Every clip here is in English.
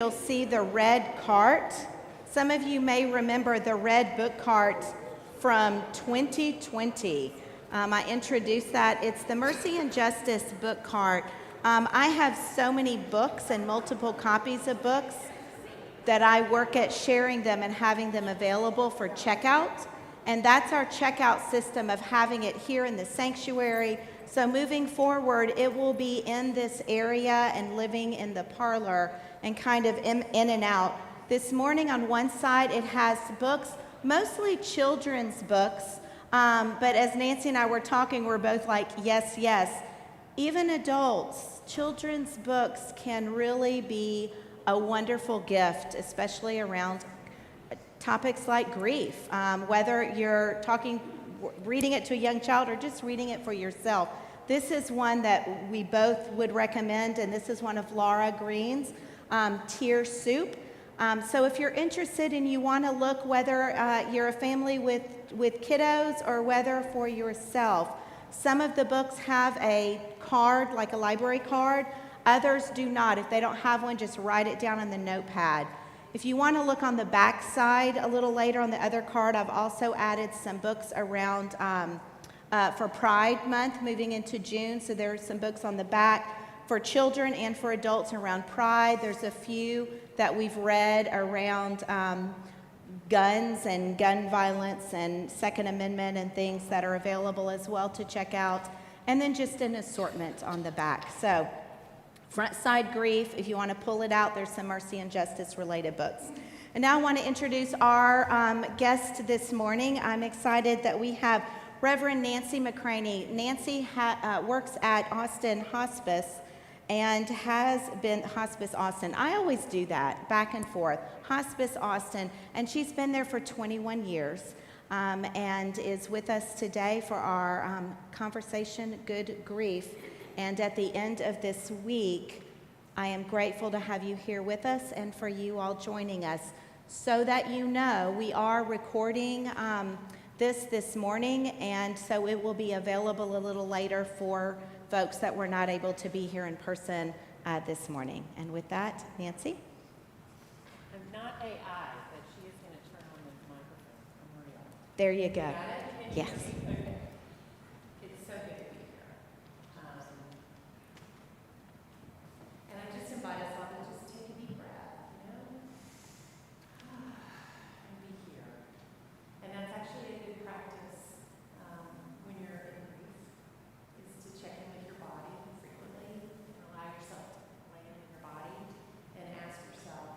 You'll see the red cart. Some of you may remember the red book cart from 2020. I introduced that. It's the Mercy and Justice book cart. I have so many books and multiple copies of books that I work at sharing them and having them available for checkout. And that's our checkout system of having it here in the sanctuary. So moving forward, it will be in this area and living in the parlor and kind of in and out. This morning on one side, it has books, mostly children's books. But as Nancy and I were talking, we're both like, yes, yes. Even adults, children's books can really be a wonderful gift, especially around topics like grief. Whether you're reading it to a young child or just reading it for yourself. This is one that we both would recommend, and this is one of Laura Green's, Tear Soup. So if you're interested and you want to look whether you're a family with kiddos or whether for yourself, some of the books have a card, like a library card. Others do not. If they don't have one, just write it down on the notepad. If you want to look on the back side a little later on the other card, I've also added some books around for Pride Month moving into June. So there are some books on the back for children and for adults around Pride. There's a few that we've read around guns and gun violence and Second Amendment and things that are available as well to check out. And then just an assortment on the back. So front side grief, if you want to pull it out, there's some mercy and justice related books. And now I want to introduce our guest this morning. I'm excited that we have Reverend Nancy McCraney. Nancy works at Austin Hospice and has been Hospice Austin. I always do that, back and forth. Hospice Austin, and she's been there for 21 years and is with us today for our conversation, Good Grief. And at the end of this week, I am grateful to have you here with us and for you all joining us. So that you know, we are recording this morning, and so it will be available a little later for folks that were not able to be here in person this morning. And with that, Nancy? I'm not AI, but she is going to turn on the microphone. Don't worry about it. There you go. Got it? Yes. Okay. It's so good to be here. And I just invite us all to just take a deep breath, and be here. And that's actually a good practice when you're in grief, is to check in with your body frequently and allow yourself to land in your body and ask yourself,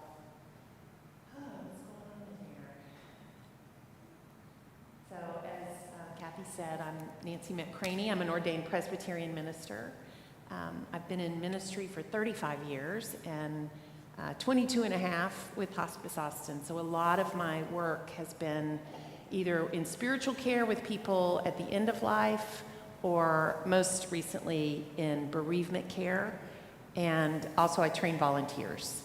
what's going on in here? So as Kathy said, I'm Nancy McCraney. I'm an ordained Presbyterian minister. I've been in ministry for 35 years and 22 and a half with Hospice Austin. So a lot of my work has been either in spiritual care with people at the end of life or most recently in bereavement care. And also I train volunteers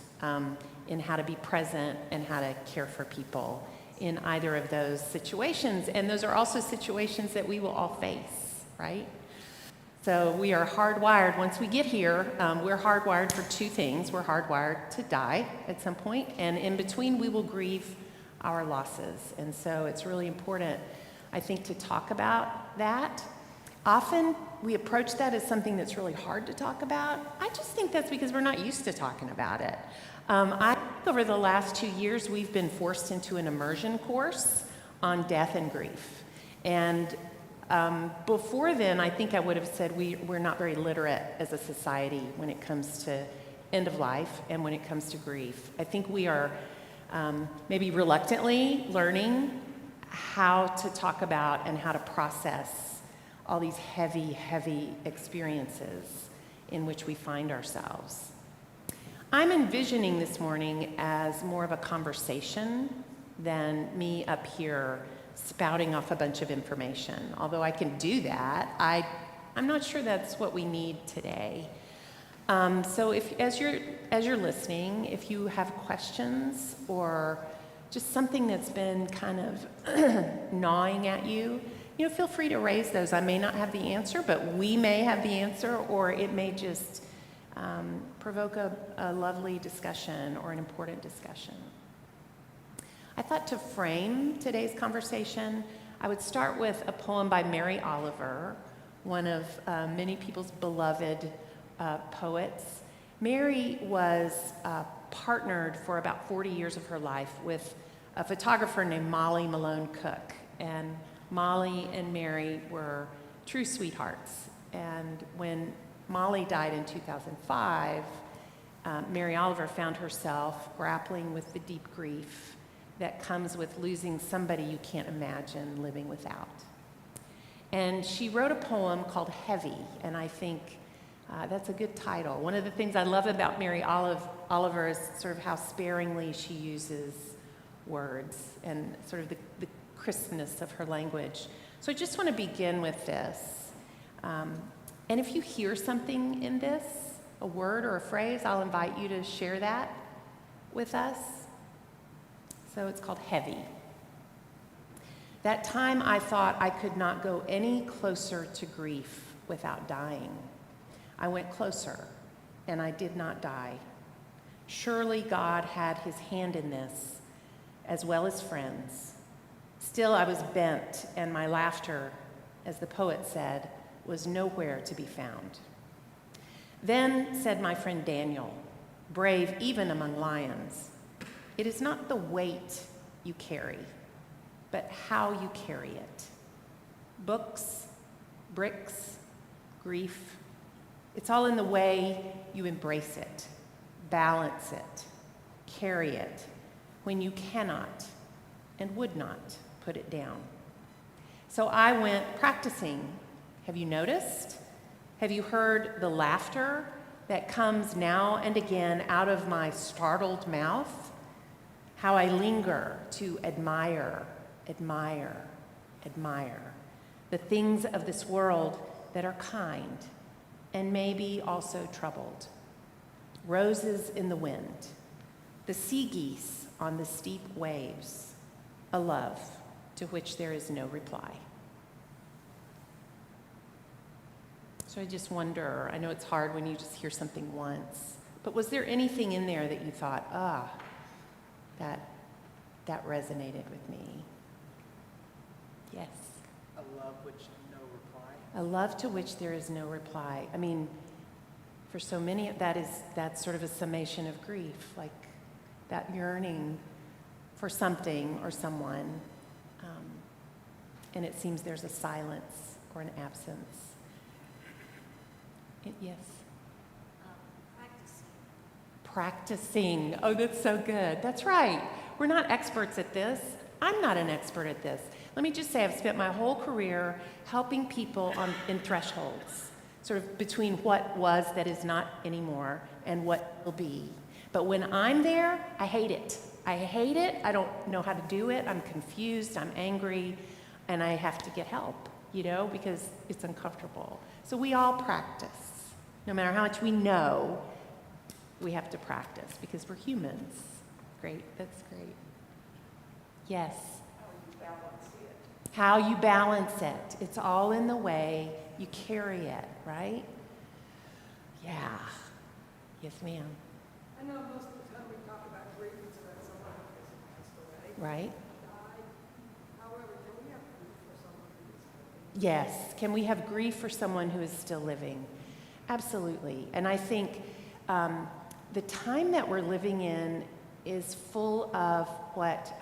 in how to be present and how to care for people in either of those situations. And those are also situations that we will all face, right? So we are hardwired. Once we get here, we're hardwired for two things. We're hardwired to die at some point, and in between we will grieve our losses. And so it's really important, I think, to talk about that. Often we approach that as something that's really hard to talk about. I just think that's because we're not used to talking about it. Over the last 2 years, we've been forced into an immersion course on death and grief. And before then, I think I would have said we're not very literate as a society when it comes to end of life and when it comes to grief. I think we are maybe reluctantly learning how to talk about and how to process all these heavy, heavy experiences in which we find ourselves. I'm envisioning this morning as more of a conversation than me up here spouting off a bunch of information. Although I can do that, I'm not sure that's what we need today. So as you're listening, if you have questions or just something that's been kind of gnawing at you, feel free to raise those. I may not have the answer, but we may have the answer, or it may just provoke a lovely discussion or an important discussion. I thought to frame today's conversation, I would start with a poem by Mary Oliver, one of many people's beloved poets. Mary was partnered for about 40 years of her life with a photographer named Molly Malone Cook. And Molly and Mary were true sweethearts. And when Molly died in 2005, Mary Oliver found herself grappling with the deep grief that comes with losing somebody you can't imagine living without. And she wrote a poem called Heavy, and I think that's a good title. One of the things I love about Mary Oliver is sort of how sparingly she uses words and sort of the crispness of her language. So I just want to begin with this. And if you hear something in this, a word or a phrase, I'll invite you to share that with us. So it's called Heavy. That time I thought I could not go any closer to grief without dying. I went closer, and I did not die. Surely God had his hand in this, as well as friends. Still I was bent, and my laughter, as the poet said, was nowhere to be found. Then said my friend Daniel, brave even among lions, it is not the weight you carry, but how you carry it. Books, bricks, grief, it's all in the way you embrace it, balance it, carry it, when you cannot and would not put it down. So I went practicing. Have you noticed? Have you heard the laughter that comes now and again out of my startled mouth? How I linger to admire, admire, admire the things of this world that are kind and maybe also troubled. Roses in the wind, the sea geese on the steep waves, a love to which there is no reply. So I just wonder, I know it's hard when you just hear something once, but was there anything in there that you thought, that resonated with me? Yes. A love which no reply. A love to which there is no reply. I mean, for so many, that's sort of a summation of grief, like that yearning for something or someone, and it seems there's a silence or an absence. Yes? Practicing. Oh, that's so good. That's right. We're not experts at this. I'm not an expert at this. Let me just say I've spent my whole career helping people in thresholds, sort of between what was that is not anymore and what will be. But when I'm there, I hate it. I hate it. I don't know how to do it. I'm confused. I'm angry. And I have to get help, because it's uncomfortable. So we all practice. No matter how much we know, we have to practice because we're humans. Great. That's great. Yes. How you balance it. It's all in the way you carry it, right? Yeah. Yes, ma'am. I know most of the time we talk about grief, it's about someone who has passed away. Right. Died. However, can we have grief for someone who is living? Yes. Can we have grief for someone who is still living? Absolutely. And I think the time that we're living in is full of what,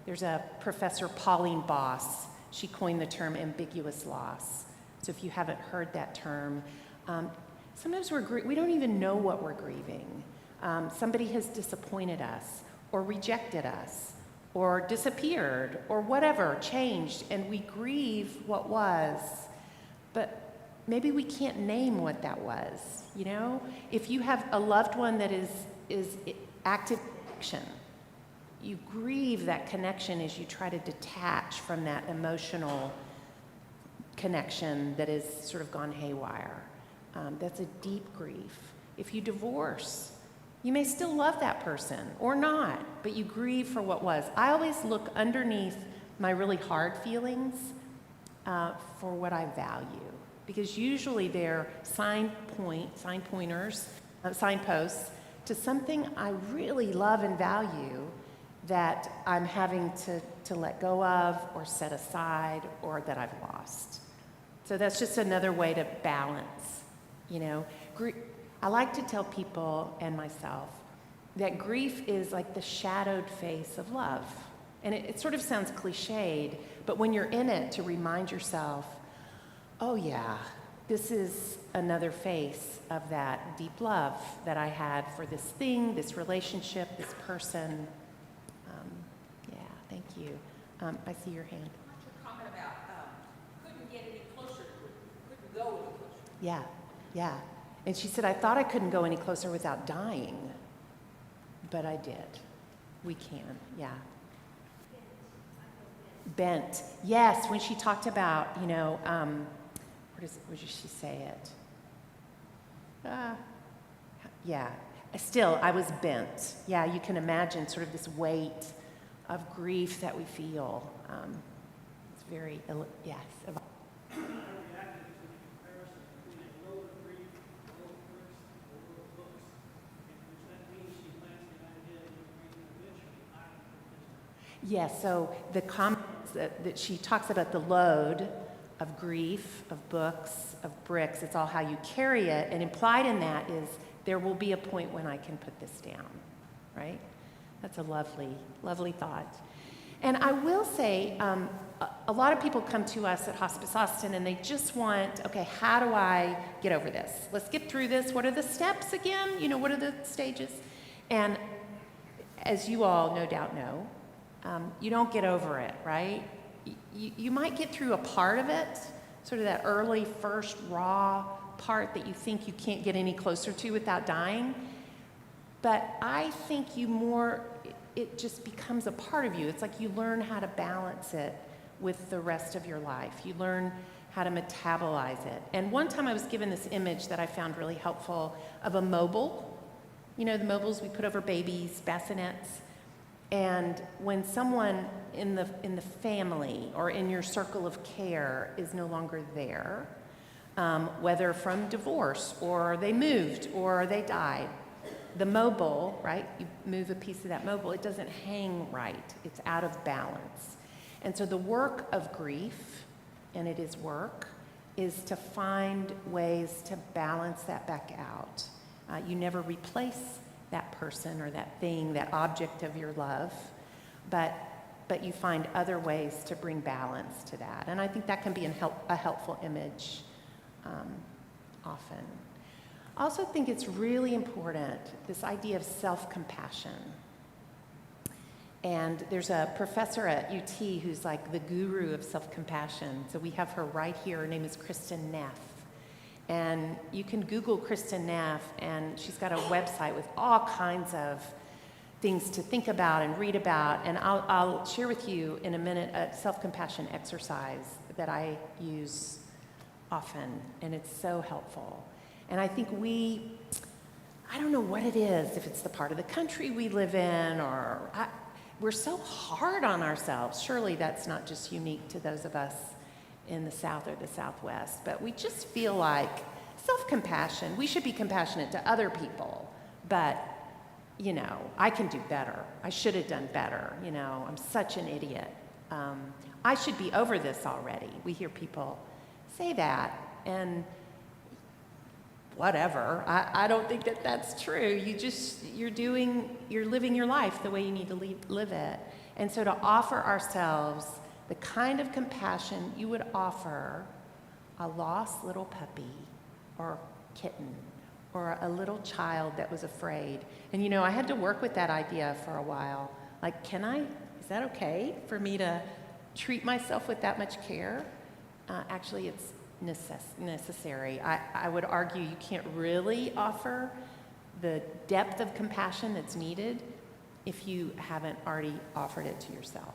there's a professor, Pauline Boss, she coined the term ambiguous loss. So if you haven't heard that term, sometimes we don't even know what we're grieving. Somebody has disappointed us or rejected us or disappeared or whatever, changed, and we grieve what was, but maybe we can't name what that was, If you have a loved one that is active connection, you grieve that connection as you try to detach from that emotional connection that is sort of gone haywire. That's a deep grief. If you divorce, you may still love that person or not, but you grieve for what was. I always look underneath my really hard feelings for what I value, because usually they're sign pointers signposts to something I really love and value that I'm having to let go of or set aside or that I've lost. So that's just another way to balance, you know. I like to tell people and myself that grief is like the shadowed face of love. And it sort of sounds cliched, but when you're in it, to remind yourself, oh yeah, this is another face of that deep love that I had for this thing, this relationship, this person. Yeah, thank you. I see your hand. What's your comment about couldn't get any closer, couldn't go any closer? Yeah, yeah. And she said, I thought I couldn't go any closer without dying, but I did. We can, yeah. Bent. Yes, when she talked about, you know, where did she say it? Yeah. Still, I was bent. Yeah, you can imagine sort of this weight of grief that we feel. It's very, yes. Yes, so the comments that she talks about the load of grief, of books, of bricks, it's all how you carry it, and implied in that is there will be a point when I can put this down, right? That's a lovely, lovely thought. And I will say, a lot of people come to us at Hospice Austin and they just want, okay, how do I get over this? Let's get through this. What are the steps again? You know, what are the stages? And as you all no doubt know, you don't get over it, right? You might get through a part of it, sort of that early first raw part that you think you can't get any closer to without dying. But I think it just becomes a part of you. It's like you learn how to balance it with the rest of your life. You learn how to metabolize it. And one time I was given this image that I found really helpful of a mobile. You know, the mobiles we put over babies, bassinets. And when someone in the family or in your circle of care is no longer there, whether from divorce or they moved or they died, the mobile, right, you move a piece of that mobile, it doesn't hang right. It's out of balance. And so the work of grief, and it is work, is to find ways to balance that back out. You never replace that person or that thing, that object of your love, but you find other ways to bring balance to that. And I think that can be a helpful image often. I also think it's really important, this idea of self-compassion. And there's a professor at UT who's like the guru of self-compassion. So we have her right here. Her name is Kristen Neff. And you can Google Kristen Neff, and she's got a website with all kinds of things to think about and read about. And I'll share with you in a minute a self-compassion exercise that I use often, and it's so helpful. And I think I don't know what it is, if it's the part of the country we live in, or we're so hard on ourselves. Surely that's not just unique to those of us in the South or the Southwest, but we just feel like self-compassion, we should be compassionate to other people, but, you know, I can do better. I should have done better. You know, I'm such an idiot. I should be over this already. We hear people say that, and whatever. I don't think that that's true. You're living your life the way you need to live it. And so to offer ourselves the kind of compassion you would offer a lost little puppy or kitten or a little child that was afraid. And you know, I had to work with that idea for a while. Like, is that okay for me to treat myself with that much care? Actually, it's necessary. I would argue you can't really offer the depth of compassion that's needed if you haven't already offered it to yourself.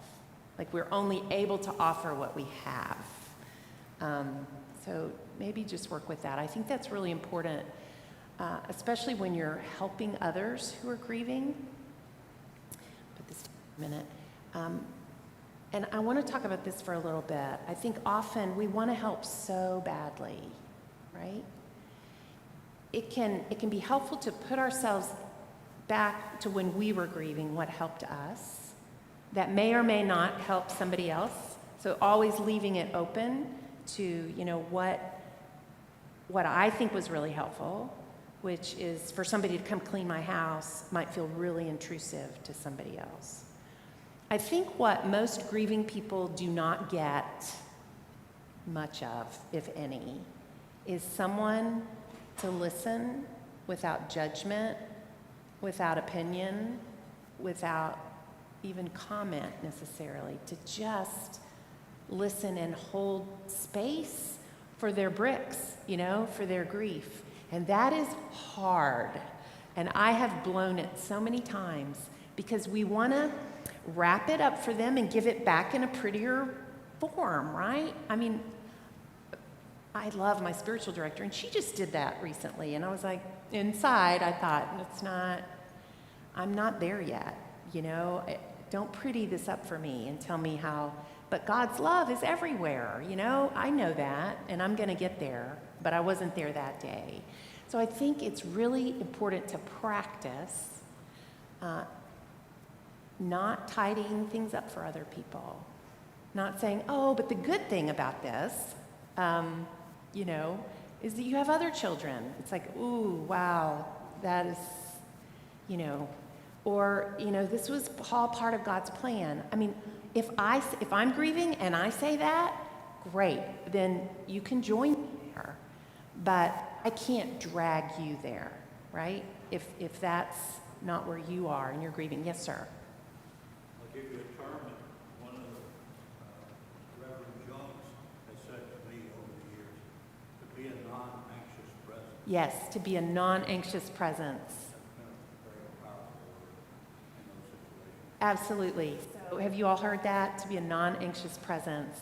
Like, we're only able to offer what we have. So maybe just work with that. I think that's really important, especially when you're helping others who are grieving. Put this in a minute. And I want to talk about this for a little bit. I think often we want to help so badly, right? it can be helpful to put ourselves back to when we were grieving, what helped us. That may or may not help somebody else. So always leaving it open to, you know, what I think was really helpful, which is for somebody to come clean my house might feel really intrusive to somebody else. I think what most grieving people do not get much of, if any, is someone to listen without judgment, without opinion, without even comment necessarily, to just listen and hold space for their bricks, you know, for their grief. And that is hard. And I have blown it so many times because we want to wrap it up for them and give it back in a prettier form, right? I mean, I love my spiritual director, and she just did that recently. And I was like, inside, I thought, I'm not there yet, you know? Don't pretty this up for me and tell me how, but God's love is everywhere, you know? I know that, and I'm going to get there, but I wasn't there that day. So I think it's really important to practice not tidying things up for other people. Not saying, oh, but the good thing about this, you know, is that you have other children. It's like, ooh, wow, that is, you know, or, you know, this was all part of God's plan. I mean, if I'm grieving and I say that, great, then you can join me there. But I can't drag you there, right? If that's not where you are and you're grieving. Yes, sir. I'll give you a term that one of the Reverend Jones has said to me over the years, to be a non-anxious presence. Yes, to be a non-anxious presence. That's been a very powerful word in those situations. Absolutely. So have you all heard that? To be a non-anxious presence.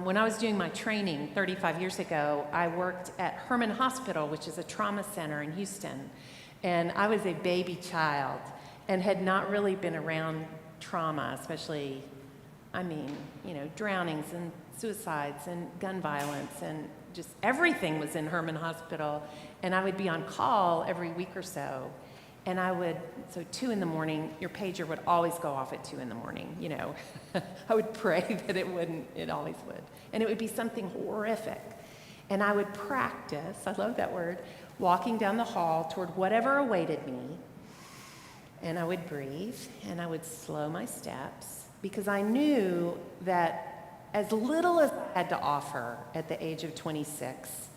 When I was doing my training 35 years ago, I worked at Herman Hospital, which is a trauma center in Houston. And I was a baby child and had not really been around trauma, especially, I mean, you know, drownings and suicides and gun violence and just everything was in Herman Hospital. And I would be on call every week or so. And so 2 a.m, your pager would always go off at 2 a.m, you know. I would pray that it wouldn't, it always would. And it would be something horrific. And I would practice, I love that word, walking down the hall toward whatever awaited me. And I would breathe and I would slow my steps because I knew that as little as I had to offer at the age of 26,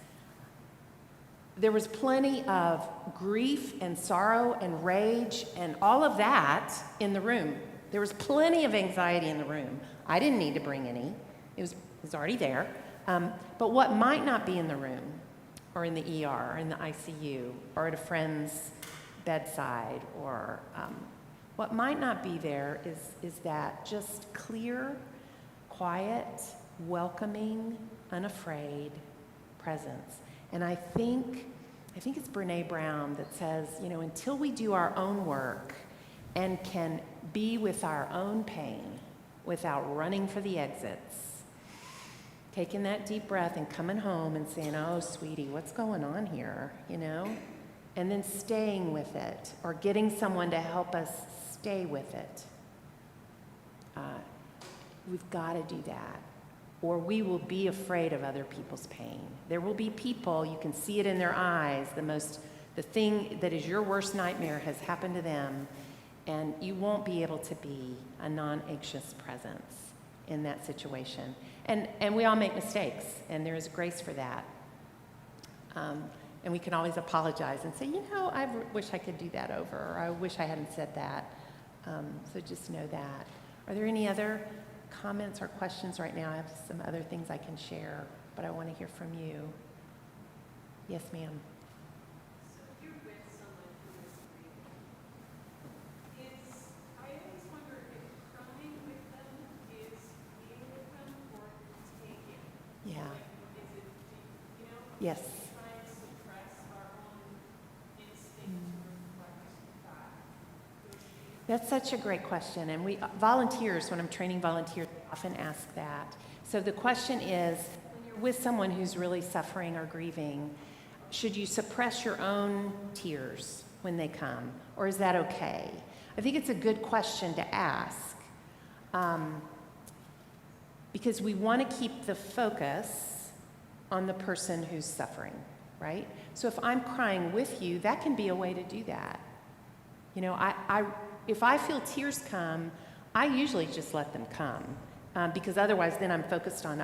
there was plenty of grief and sorrow and rage and all of that in the room. There was plenty of anxiety in the room. I didn't need to bring any. It was already there. But what might not be in the room or in the ER or in the ICU or at a friend's bedside or what might not be there is that just clear, quiet, welcoming, unafraid presence. And I think it's Brene Brown that says, you know, until we do our own work and can be with our own pain without running for the exits, taking that deep breath and coming home and saying, oh, sweetie, what's going on here, you know? And then staying with it or getting someone to help us stay with it. We've got to do that. Or we will be afraid of other people's pain. There will be people, you can see it in their eyes, the thing that is your worst nightmare has happened to them, and you won't be able to be a non-anxious presence in that situation. And we all make mistakes, and there is grace for that. And we can always apologize and say, you know, I wish I could do that over, or I wish I hadn't said that. So just know that. Are there any other comments or questions right now? I have some other things I can share, but I want to hear from you. Yes, ma'am. So if you're with someone who is grieving, I always wonder if crying with them is being with them or taking. Yeah. Like, is it, you know? Yes. Trying to suppress our own instinct to reflect back. That's such a great question. And volunteers, when I'm training volunteers, often ask that. So the question is, when you're with someone who's really suffering or grieving, should you suppress your own tears when they come, or is that okay? I think it's a good question to ask, because we want to keep the focus on the person who's suffering, right? So if I'm crying with you, that can be a way to do that. You know, if I feel tears come, I usually just let them come, because otherwise then I'm focused on,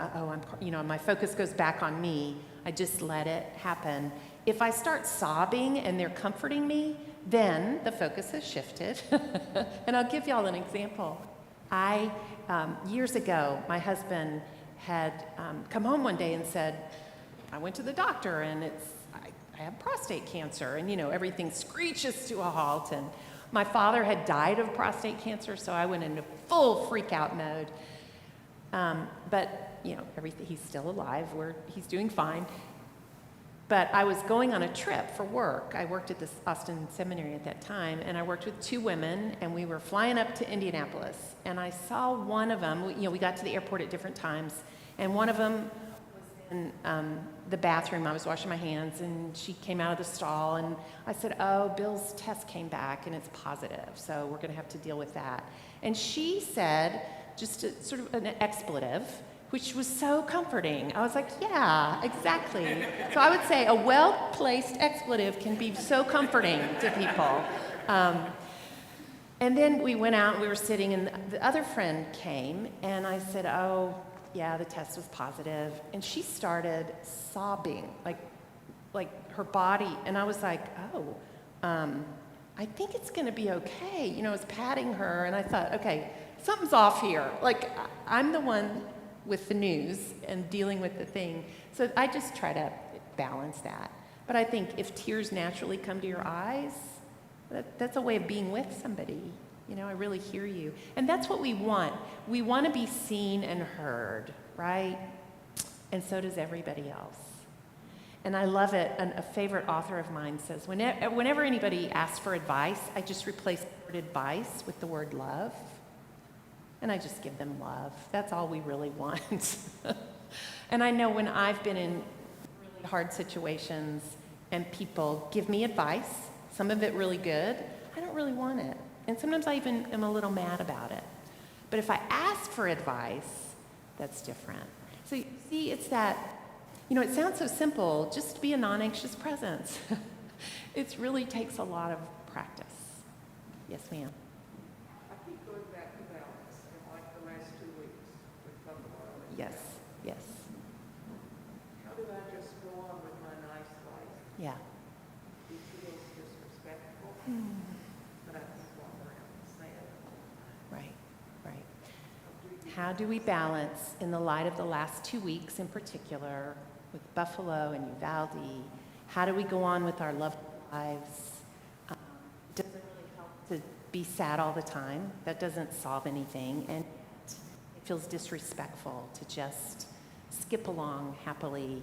my focus goes back on me. I just let it happen. If I start sobbing and they're comforting me, then the focus has shifted. And I'll give y'all an example. Years ago, my husband had come home one day and said, I went to the doctor and I have prostate cancer, and everything screeches to a halt. And my father had died of prostate cancer, so I went into full freak out mode. But everything, he's still alive. He's doing fine. But I was going on a trip for work. I worked at this Austin seminary at that time, and I worked with 2 women, and we were flying up to Indianapolis. And I saw one of them. We got to the airport at different times, and one of them was in the bathroom. I was washing my hands, and she came out of the stall, and I said, "Oh, Bill's test came back, and it's positive, so we're going to have to deal with that." And she said, just sort of an expletive, which was so comforting. I was like, yeah, exactly. So I would say a well-placed expletive can be so comforting to people. And then we went out and we were sitting, and the other friend came, and I said, oh, yeah, the test was positive. And she started sobbing, like her body. And I was like, oh, I think it's gonna be okay. I was patting her, and I thought, okay, something's off here. Like, I'm the one with the news and dealing with the thing. So I just try to balance that. But I think if tears naturally come to your eyes, that's a way of being with somebody. I really hear you. And that's what we want. We want to be seen and heard, right? And so does everybody else. And I love it. A favorite author of mine says, whenever anybody asks for advice, I just replace the word advice with the word love. And I just give them love. That's all we really want. And I know when I've been in really hard situations and people give me advice, some of it really good, I don't really want it. And sometimes I even am a little mad about it. But if I ask for advice, that's different. So you see, it's that, it sounds so simple, just to be a non-anxious presence. It really takes a lot of practice. Yes, ma'am. I keep going back to balance, and like the last 2 weeks with Buffalo. Yes, yes. How do I just go on with my nice life? Yeah. It feels disrespectful, but I keep walking around and saying, Right, right. How do we balance, in the light of the last 2 weeks in particular, with Buffalo and Uvalde, how do we go on with our loved lives? It doesn't really help to be sad all the time. That doesn't solve anything. And it feels disrespectful to just skip along happily.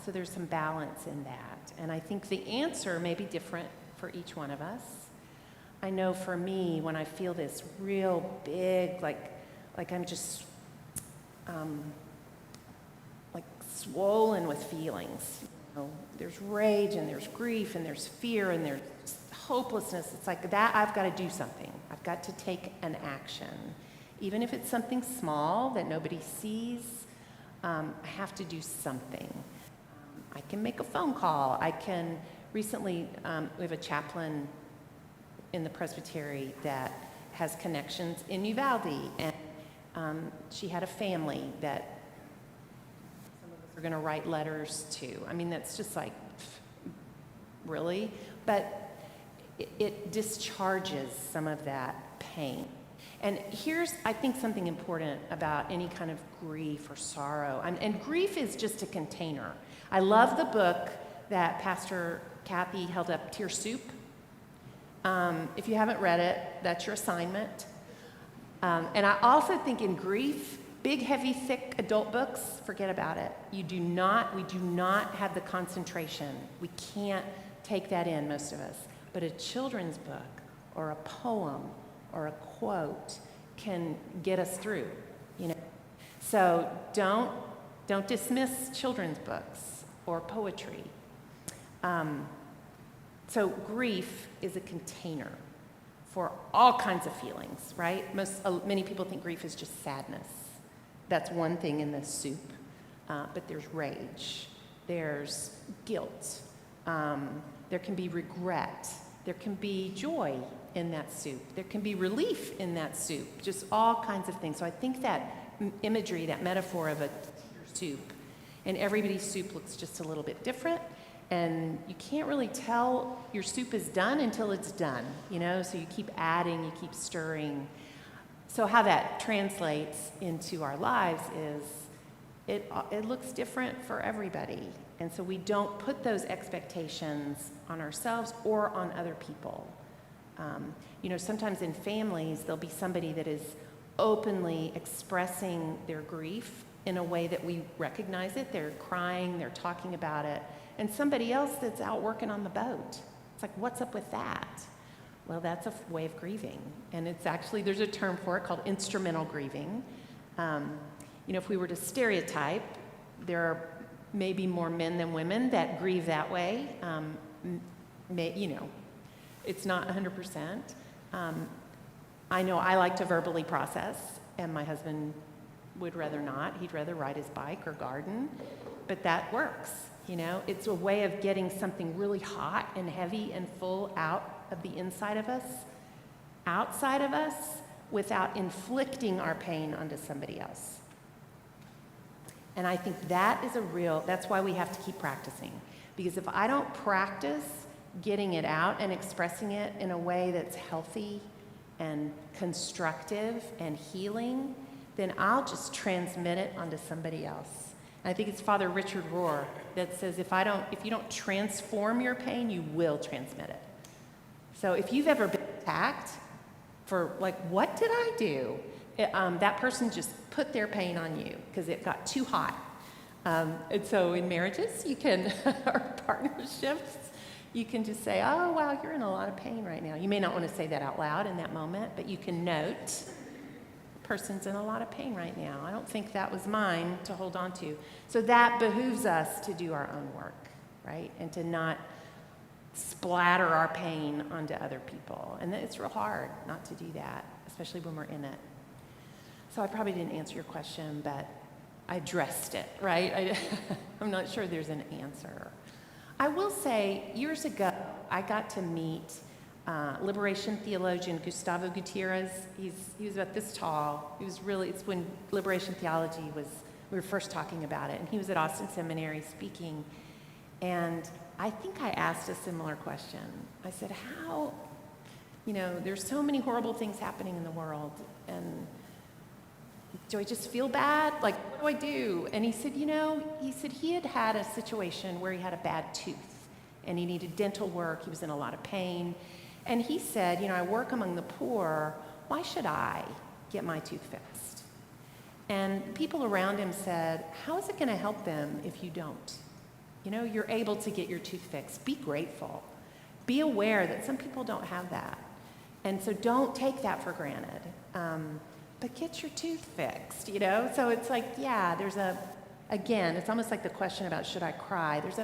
So there's some balance in that. And I think the answer may be different for each one of us. I know for me, when I feel this real big, like I'm just like swollen with feelings. There's rage and there's grief and there's fear and there's hopelessness. It's like that, I've got to do something. I've got to take an action. Even if it's something small that nobody sees, I have to do something. I can make a phone call. Recently, we have a chaplain in the presbytery that has connections in Uvalde, and she had a family that some of us are going to write letters to. I mean, that's just like, really? But it discharges some of that pain. And here's, I think, something important about any kind of grief or sorrow. And grief is just a container. I love the book that Pastor Kathy held up, Tear Soup. If you haven't read it, that's your assignment. And I also think in grief, big, heavy, thick adult books, forget about it. We do not have the concentration. We can't take that in, most of us. But a children's book or a poem or a quote can get us through, So don't dismiss children's books. or poetry. So grief is a container for all kinds of feelings, right? Many people think grief is just sadness. That's one thing in the soup. But there's rage, there's guilt, there can be regret, there can be joy in that soup, there can be relief in that soup, just all kinds of things. So I think that imagery, that metaphor of a soup, and everybody's soup looks just a little bit different, and you can't really tell your soup is done until it's done, so you keep adding, you keep stirring. So how that translates into our lives is it looks different for everybody. And so we don't put those expectations on ourselves or on other people. Sometimes in families, there'll be somebody that is openly expressing their grief in a way that we recognize it. They're crying, they're talking about it. And somebody else that's out working on the boat. It's like, what's up with that? Well, that's a way of grieving. And it's actually, there's a term for it called instrumental grieving. If we were to stereotype, there are maybe more men than women that grieve that way. It's not 100%. I know I like to verbally process, and my husband would rather not. He'd rather ride his bike or garden, but that works. It's a way of getting something really hot and heavy and full out of the inside of us, outside of us, without inflicting our pain onto somebody else. And I think that's why we have to keep practicing. Because if I don't practice getting it out and expressing it in a way that's healthy and constructive and healing, then I'll just transmit it onto somebody else. And I think it's Father Richard Rohr that says, if you don't transform your pain, you will transmit it. So if you've ever been attacked for what did I do? That person just put their pain on you because it got too hot. And so in marriages, or partnerships, you can just say, oh, wow, you're in a lot of pain right now. You may not want to say that out loud in that moment, but you can note, the person's in a lot of pain right now. I don't think that was mine to hold on to. So that behooves us to do our own work, right? And to not splatter our pain onto other people. And it's real hard not to do that, especially when we're in it. So I probably didn't answer your question, but I addressed it, right? I'm not sure there's an answer. I will say, years ago, I got to meet liberation theologian Gustavo Gutierrez. He was about this tall. It's when liberation theology we were first talking about it, and he was at Austin Seminary speaking. And I think I asked a similar question. I said, how, there's so many horrible things happening in the world, and do I just feel bad? What do I do? And he said, he had a situation where he had a bad tooth and he needed dental work. He was in a lot of pain. And he said, I work among the poor. Why should I get my tooth fixed? And people around him said, how is it going to help them if you don't? You're able to get your tooth fixed. Be grateful. Be aware that some people don't have that. And so don't take that for granted. But get your tooth fixed, So it's it's almost like the question about should I cry? There's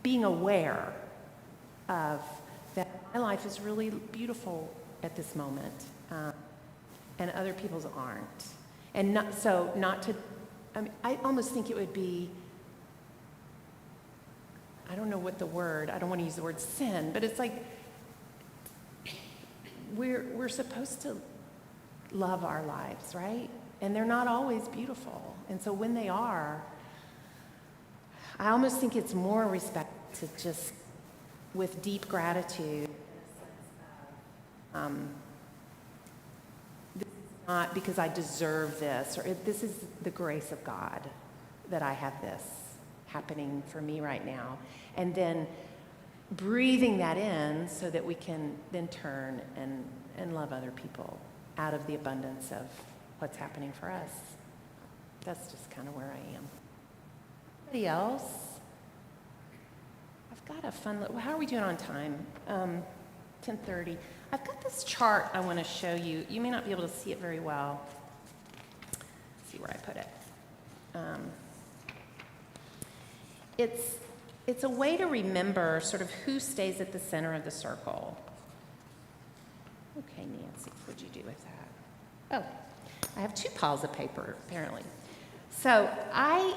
being aware of that my life is really beautiful at this moment, and other people's aren't. And I almost think it would be, I don't want to use the word sin, but it's like we're supposed to love our lives, right? And they're not always beautiful. And so when they are, I almost think it's more respect to just, with deep gratitude, this is not because I deserve this, or this is the grace of God that I have this happening for me right now. And then breathing that in so that we can then turn and love other people out of the abundance of what's happening for us. That's just kind of where I am. Anybody else? I've got a fun how are we doing on time? 10:30. I've got this chart I want to show you. You may not be able to see it very well. Let's see where I put it. it's a way to remember sort of who stays at the center of the circle. Okay, Nancy, what'd you do with that? Oh, I have 2 piles of paper, apparently. So I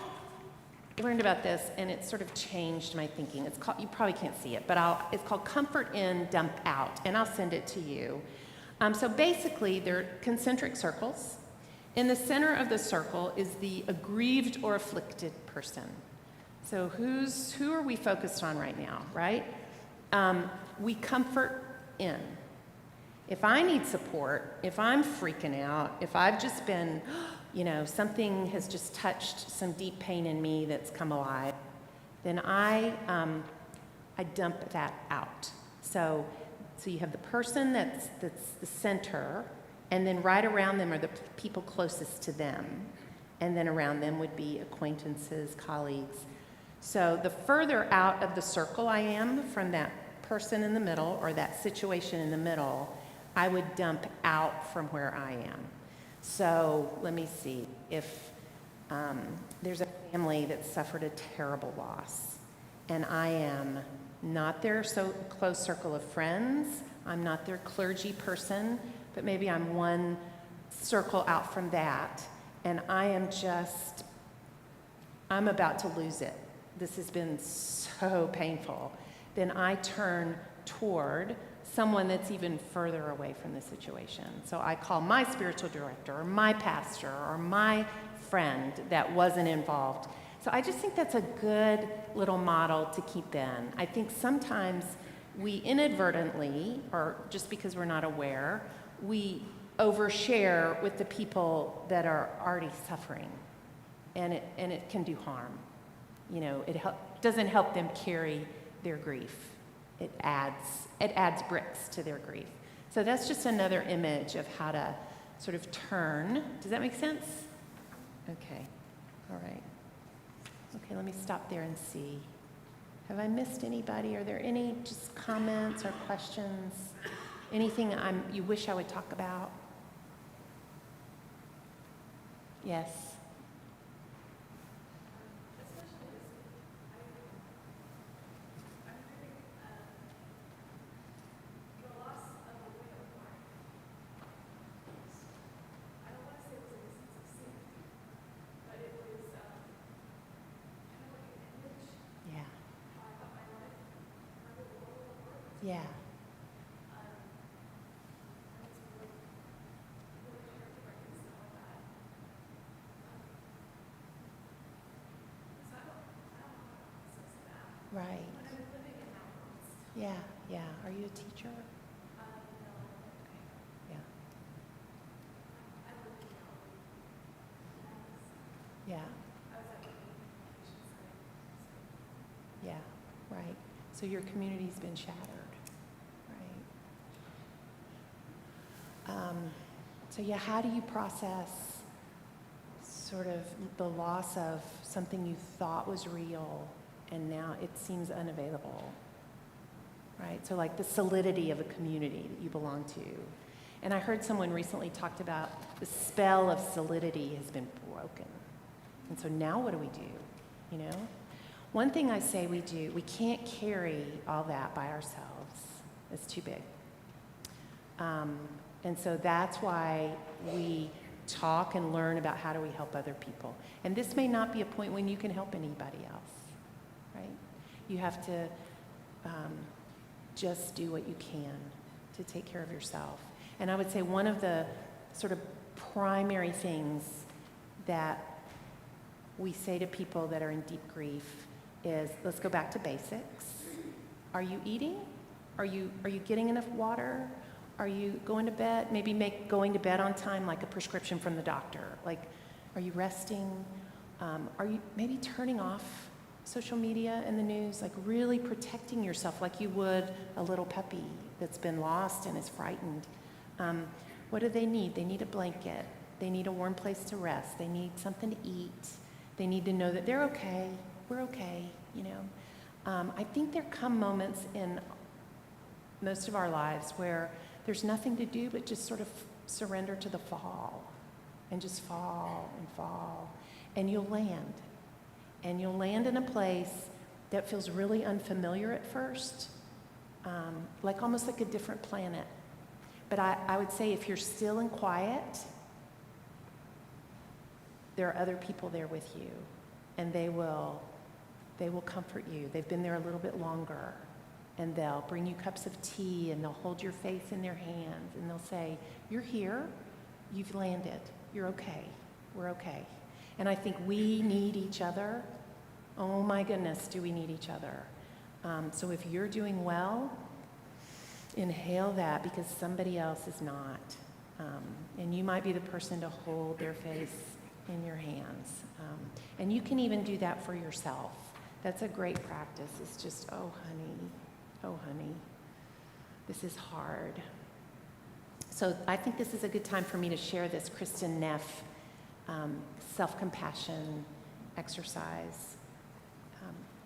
learned about this, and it sort of changed my thinking. It's called, you probably can't see it, but it's called Comfort In, Dump Out, and I'll send it to you. So basically, they're concentric circles. In the center of the circle is the aggrieved or afflicted person. So who are we focused on right now, right? We comfort in. If I need support, if I'm freaking out, if I've just been, something has just touched some deep pain in me that's come alive, then I dump that out. So you have the person that's the center, and then right around them are the people closest to them. And then around them would be acquaintances, colleagues. So the further out of the circle I am from that person in the middle or that situation in the middle, I would dump out from where I am. So let me see. If there's a family that suffered a terrible loss, and I am not their so close circle of friends, I'm not their clergy person, but maybe I'm one circle out from that, and I'm about to lose it. This has been so painful. Then I turn toward someone that's even further away from the situation. So I call my spiritual director or my pastor or my friend that wasn't involved. So I just think that's a good little model to keep in. I think sometimes we inadvertently, or just because we're not aware, we overshare with the people that are already suffering, and it can do harm. It doesn't help them carry their grief. It adds bricks to their grief. So that's just another image of how to sort of turn. Does that make sense? Okay. All right. Okay, let me stop there and see. Have I missed anybody? Are there any just comments or questions? Anything you wish I would talk about? Yes. Yeah. Right. Yeah, yeah. Are you a teacher? Okay. Yeah. Yeah. Yeah, right. So your community's been shattered, right? So yeah, how do you process sort of the loss of something you thought was real and now it seems unavailable, right? So like the solidity of a community that you belong to. And I heard someone recently talked about the spell of solidity has been broken. And so now what do? One thing I say we do, we can't carry all that by ourselves. It's too big. And so that's why we talk and learn about how do we help other people. And this may not be a point when you can help anybody else, right? You have to just do what you can to take care of yourself. And I would say one of the sort of primary things that we say to people that are in deep grief is, let's go back to basics. Are you eating? Are you getting enough water? Are you going to bed? Maybe make going to bed on time like a prescription from the doctor. Like, are you resting? Are you maybe turning off social media and the news? Like really protecting yourself like you would a little puppy that's been lost and is frightened. What do they need? They need a blanket. They need a warm place to rest. They need something to eat. They need to know that they're okay. We're okay, I think there come moments in most of our lives where there's nothing to do but just sort of surrender to the fall and just fall and fall, and you'll land. And you'll land in a place that feels really unfamiliar at first, like almost like a different planet. But I would say if you're still and quiet, there are other people there with you, and they will comfort you. They've been there a little bit longer, and they'll bring you cups of tea, and they'll hold your face in their hands, and they'll say, "You're here, you've landed, you're okay, we're okay." And I think we need each other. Oh my goodness, do we need each other? So if you're doing well, inhale that, because somebody else is not. And you might be the person to hold their face in your hands. And you can even do that for yourself. That's a great practice. It's just, oh honey, this is hard. So I think this is a good time for me to share this Kristen Neff self-compassion exercise.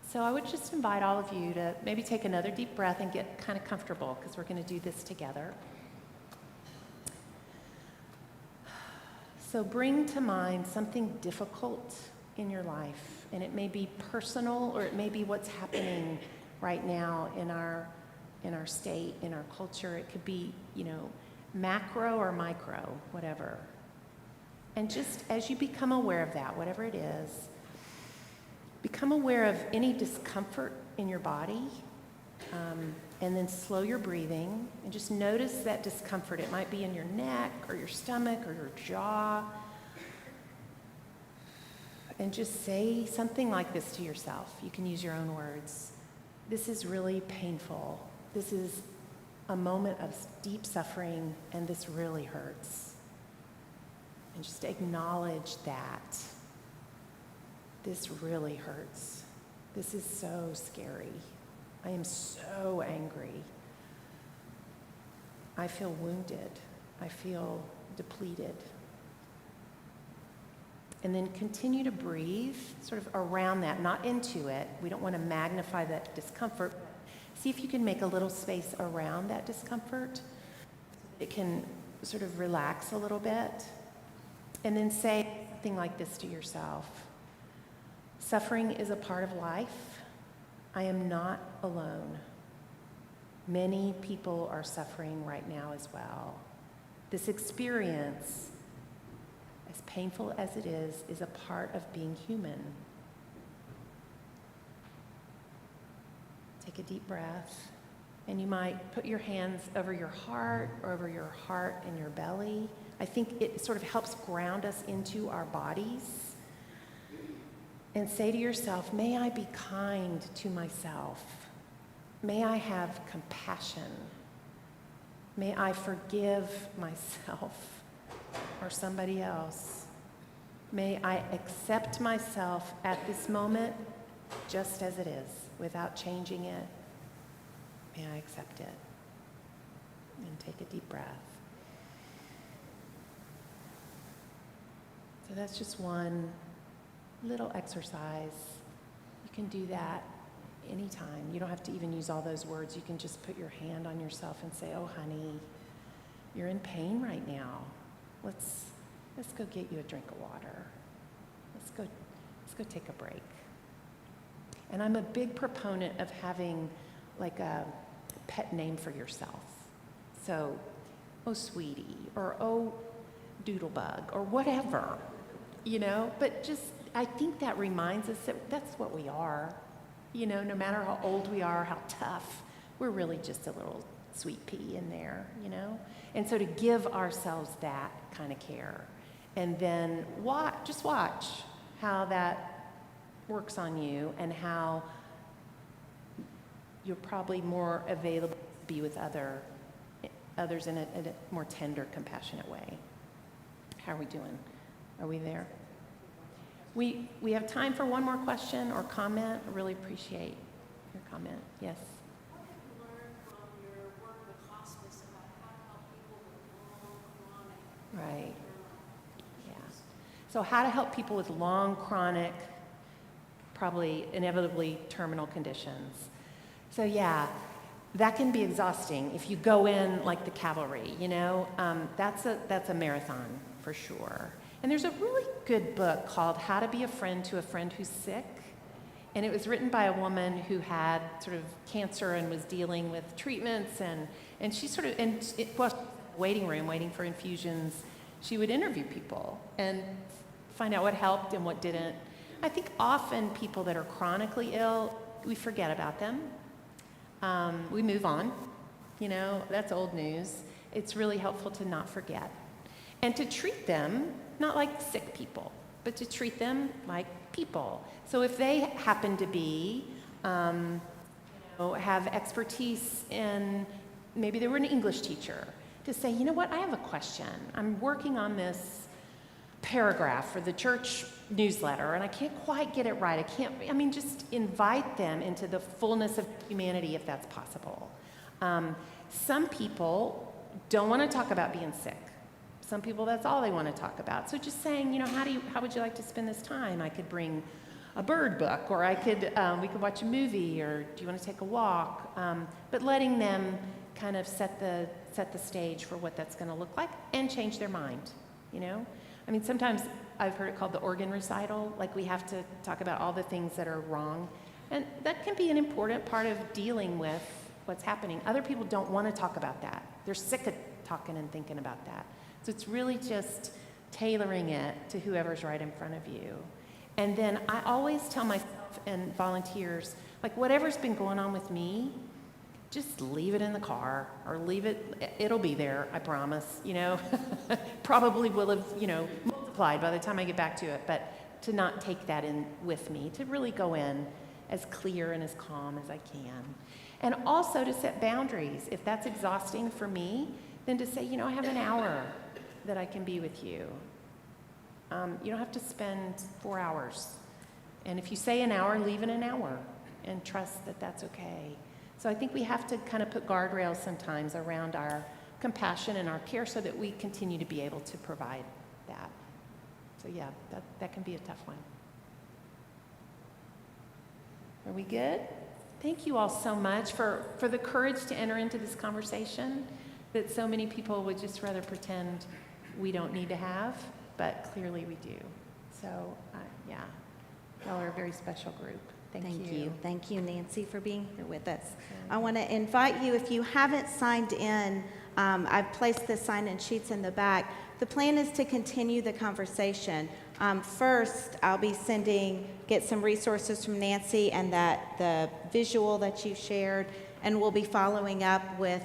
So I would just invite all of you to maybe take another deep breath and get kind of comfortable, because we're going to do this together. So bring to mind something difficult in your life, and it may be personal, or it may be what's happening right now in our state, in our culture. It could be, macro or micro, whatever. And just as you become aware of that, whatever it is, become aware of any discomfort in your body, and then slow your breathing and just notice that discomfort. It might be in your neck or your stomach or your jaw. And just say something like this to yourself. You can use your own words. This is really painful. This is a moment of deep suffering, and this really hurts. And just acknowledge that. This really hurts. This is so scary. I am so angry. I feel wounded. I feel depleted. And then continue to breathe sort of around that, not into it. We don't want to magnify that discomfort. See if you can make a little space around that discomfort. It can sort of relax a little bit. And then say something like this to yourself. Suffering is a part of life. I am not alone. Many people are suffering right now as well. This experience, as painful as it is a part of being human. Take a deep breath, and you might put your hands over your heart or over your heart and your belly. I think it sort of helps ground us into our bodies. And say to yourself, may I be kind to myself. May I have compassion. May I forgive myself or somebody else. May I accept myself at this moment just as it is, without changing it. May I accept it. And take a deep breath. So that's just one little exercise. You can do that anytime. You don't have to even use all those words. You can just put your hand on yourself and say, oh, honey, you're in pain right now. Let's go get you a drink of water. Let's go take a break. And I'm a big proponent of having like a pet name for yourself. So, oh, sweetie, or oh, doodlebug, or whatever, but just, I think that reminds us that that's what we are. No matter how old we are, how tough, we're really just a little sweet pea in there, And so to give ourselves that kind of care, and then just watch how that works on you, and how you're probably more available to be with others in a more tender, compassionate way. How are we doing? Are we there? We have time for one more question or comment. I really appreciate your comment. Yes? What have you learned from your work with hospice about how to help people with long, chronic Right. Yeah. So how to help people with long, chronic, probably inevitably terminal conditions. So yeah, that can be exhausting if you go in like the cavalry, that's a marathon for sure. And there's a really good book called How to Be a Friend to a Friend Who's Sick. And it was written by a woman who had sort of cancer and was dealing with treatments, and she sort of, waiting room, waiting for infusions, she would interview people and find out what helped and what didn't. I think often people that are chronically ill, we forget about them. We move on. You know, that's old news. It's really helpful to not forget. And to treat them, not like sick people, but to treat them like people. So if they happen to be, have expertise in, maybe they were an English teacher, to say, you know what, I have a question. I'm working on this paragraph for the church newsletter, and I can't quite get it right. Just invite them into the fullness of humanity if that's possible. Some people don't want to talk about being sick. Some people, that's all they want to talk about. So just saying, how would you like to spend this time? I could bring a bird book, or we could watch a movie, or do you want to take a walk? But letting them kind of set the stage for what that's going to look like and change their mind, sometimes I've heard it called the organ recital, like we have to talk about all the things that are wrong. And that can be an important part of dealing with what's happening. Other people don't want to talk about that. They're sick of talking and thinking about that. So it's really just tailoring it to whoever's right in front of you. And then I always tell myself and volunteers, like whatever's been going on with me, just leave it in the car or it'll be there, I promise, Probably will have, multiplied by the time I get back to it, but to not take that in with me, to really go in as clear and as calm as I can. And also to set boundaries. If that's exhausting for me, then to say, I have an hour that I can be with you. You don't have to spend 4 hours. And if you say an hour, leave it an hour and trust that that's okay. So I think we have to kind of put guardrails sometimes around our compassion and our care so that we continue to be able to provide that. So yeah, that can be a tough one. Are we good? Thank you all so much for the courage to enter into this conversation that so many people would just rather pretend we don't need to have, but clearly we do. So yeah, y'all are a very special group. Thank you. Thank you, Nancy, for being here with us. I want to invite you, if you haven't signed in, I've placed the sign-in sheets in the back. The plan is to continue the conversation. First, I'll be get some resources from Nancy and the visual that you shared, and we'll be following up with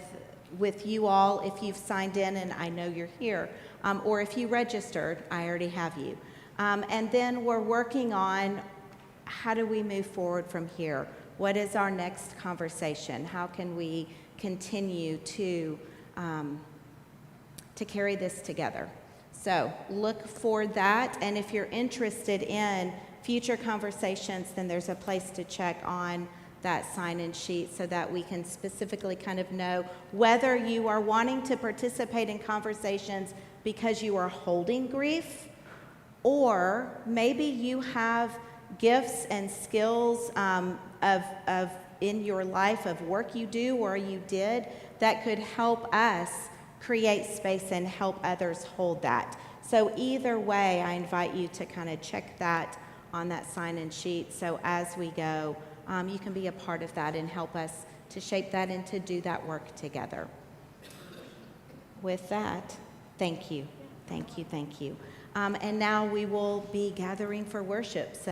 you all if you've signed in and I know you're here, or if you registered, I already have you. And then we're working on how do we move forward from here? What is our next conversation? How can we continue to carry this together? So look for that, and if you're interested in future conversations, then there's a place to check on that sign-in sheet so that we can specifically kind of know whether you are wanting to participate in conversations because you are holding grief, or maybe you have gifts and skills of in your life of work you do or you did that could help us create space and help others hold that. So either way, I invite you to kind of check that on that sign-in sheet. So as we go, you can be a part of that and help us to shape that and to do that work together. With that, thank you. And now we will be gathering for worship. So